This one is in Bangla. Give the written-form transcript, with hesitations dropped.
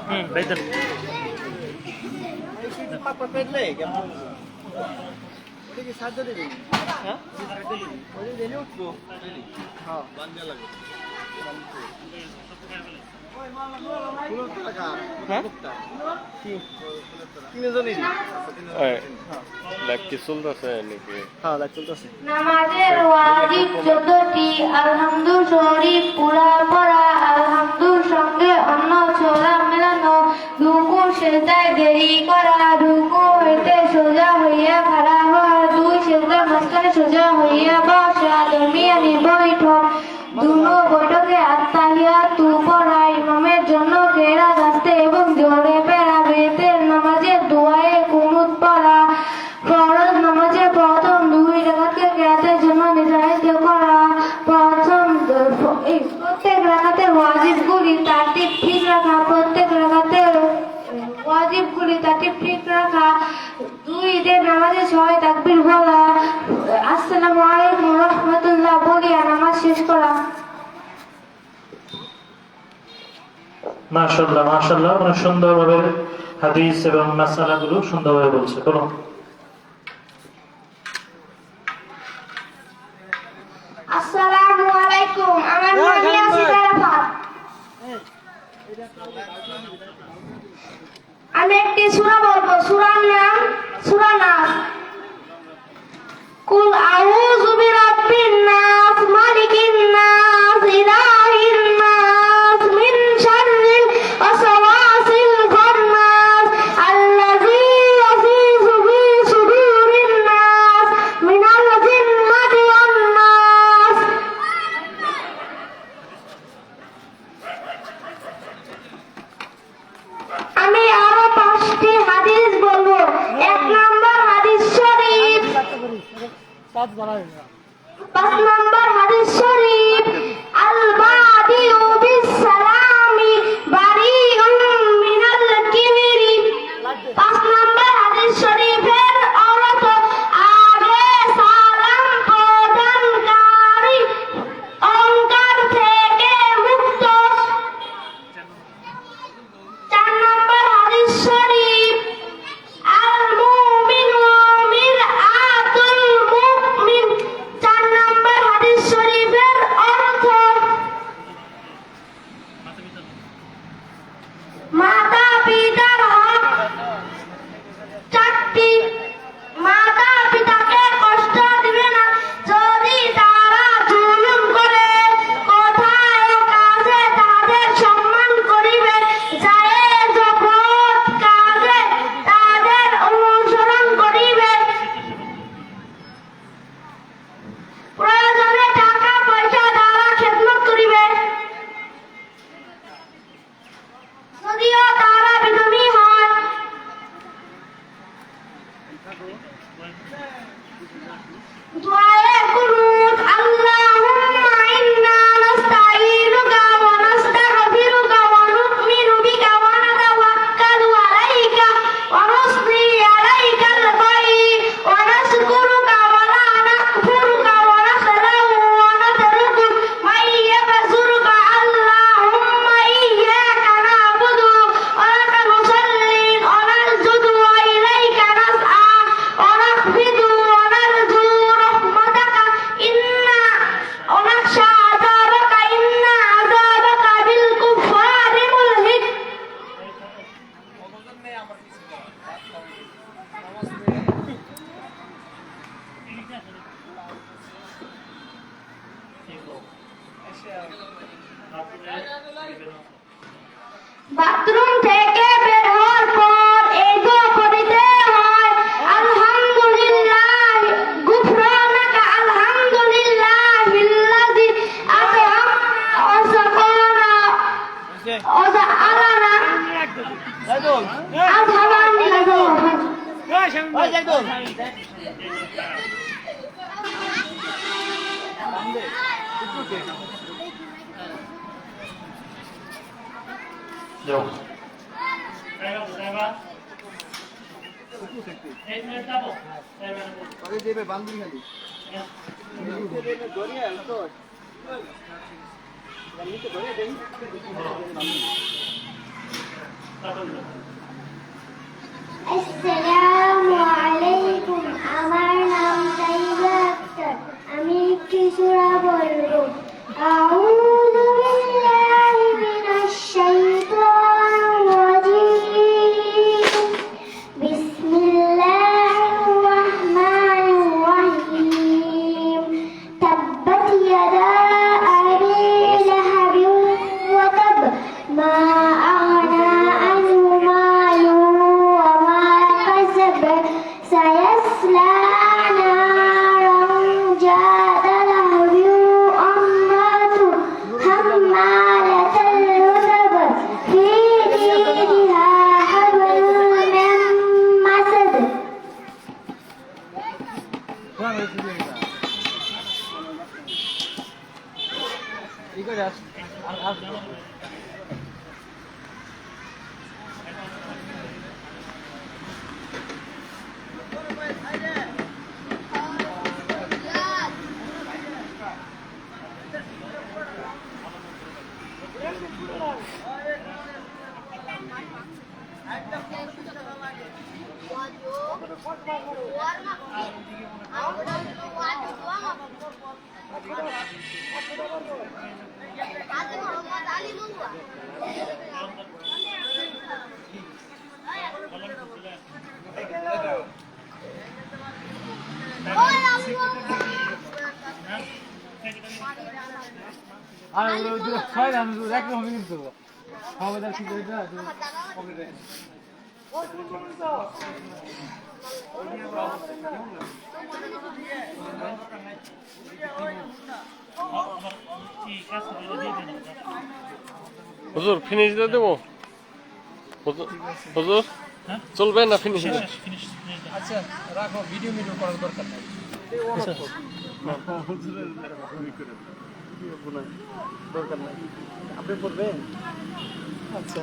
বেতন নামাজের ওয়াজিব 14টি। আলহামদু শরীফ পুরা পড়া, আলহামদুর সঙ্গে অন্য ছোড়া মেলানো, রুকু সেজদায় দেরি করা, রুকু হইতে সোজা হইয়া খাড়া হওয়া, দুই সেজদার মাঝখানে সোজা হইয়া বসা, দরমিয়ানি বৈঠক, দুনো বৈঠকে আত্তাহিয়াতু পড়া, ইমামের জন্য কেরাত আসতে এবং জোরে পেরা, বেতের নামাজের দোয়ায়ে কুনুত পড়া, ফরজ নামাজের প্রথম দুই রাকাতকে কেরাতের জন্য নির্ধারিত করা, প্রত্যেক রাকাতের ওয়াজিবগুলি তারতিব ঠিক রাখা, প্রত্যেক রাকাতের ওয়াজিবগুলি তারতিব ঠিক রাখা, দুই ঈদের নামাজে 6 তাকবীর বলা, আসসালামু আলাইকুম ওয়া রাহমাতুল্লাহ বলিয়া নামাজ শেষ করা। মাশাআল্লাহ মাশাআল্লাহ, অনেক সুন্দরভাবে হাদিস এবং মাসআলাগুলো সুন্দরভাবে বলছে। বলো। আসসালামু আলাইকুম, আমার নাম ইয়াসির আরাফাত। আমি একটি সূরা বলবো। সূরার নাম সূরা নাস। কুল আউযু বিরাব্বিন নাস, মালিকিন নাস, ইলাহিন নাস, মিন শাররিল ওয়াসওয়াসিল খান্নাস, আল্লাযী ইয়াসিসু ফি সুদুরিন নাস, মিনাল জিন্নাতি ওয়ান নাস। আমি আরো 5টি হাদিস বলবো। 1 নম্বর হাদিস শরীফ, 5 নম্বর হাদিস শরীফ, আল বাদিউ বিস সালামি বারিউম মিনাল কিবরি। 5 নম্বর হাদিস শরীফের অর্থ আগে সালাম প্রদানকারী অহংকার থেকে মুক্ত। 4 নম্বর হাদিস শরীফ, আল মুমিনু মিরআতুল মুমিন। 4 নম্বর হাদিস শরীফের অর্থ মাতা পিতার হক 4টি। মাতা পিতাকে কষ্ট দিবে না যদি তারা জুলুম করে, কোথায় ও কাজে তাদের সম্মান করিবে, জায়েজ ও বদ কাজে তাদের অনুসরণ করিবে, প্রয়োজনে টাকা পয়সা দ্বারা খেদমত করিবে, যদিও তারা বিধর্মী হয়। দোয়ায়ে কুনুত, আল্লাহুম্মা ইন্না নাস্তাঈনুকা ওয়া নাস্তাগফিরুকা ওয়া নু'মিনু বিকা ওয়া নাতাওয়াক্কালু আলাইকা ওয়া নুসনি আলাইকাল গায়ব ওয়া নাশকুরুকা ওয়া লা নাকফুরুকা ওয়া নাখলাউ ওয়া নাতরুকু মান ইয়াবযুরুকা। আল্লাহুম্মা ইয়্যাকা না'বুদু ওয়া লাকা নুসাল্লি ওয়া নাসজুদু ওয়া ইলাইকা নাসআ ওয়া নাখফিদু ওয়া নারজু রাহমাতাকা ইন্না ওয়া নাখশা আযাবাকা ইন্না আযাবাকা বিল কুফফারি মুলহিক। বাথরুম থেকে বের হওয়ার পর এই দোয়া পড়তে হয়। আলহামদুলিল্লাহ গুফরানাকা, আলহামদুলিল্লাহিল্লাযী আত'আমনা ওয়া সাকানা ওয়া জাআলানা আযহাবান যাও। আসসালামু আলাইকুম, আমার নাম তাইবা আক্তার। আমি একটি সূরা বলবো। আউযু বিল্লাহি মিনাশ শাইতানির রাজীম। বিসমিল্লাহির রাহমানির রাহিম। তাব্বাত ইয়াদা আবি লাহাবিন ওয়া তাব। মা আগনা আনহু মালুহু ওয়া মা কাসাব। সায়াসলা নারান যাতা লাহবি আমরাতু হাম্মালাতাল হাতাব। ফি জিদিহা হাবলুম মিন মাসাদ। আর ওই ছয় রান একরকম কিন্তু খবরদার কি করে এটা পকেটে হুজুর ফিনিশ দিয়ে দেবো হুজুর চলবে না ফিনিশ আচ্ছা রাখো ভিডিও করার দরকার নাই দরকার নাই আপনি পড়বেন আচ্ছা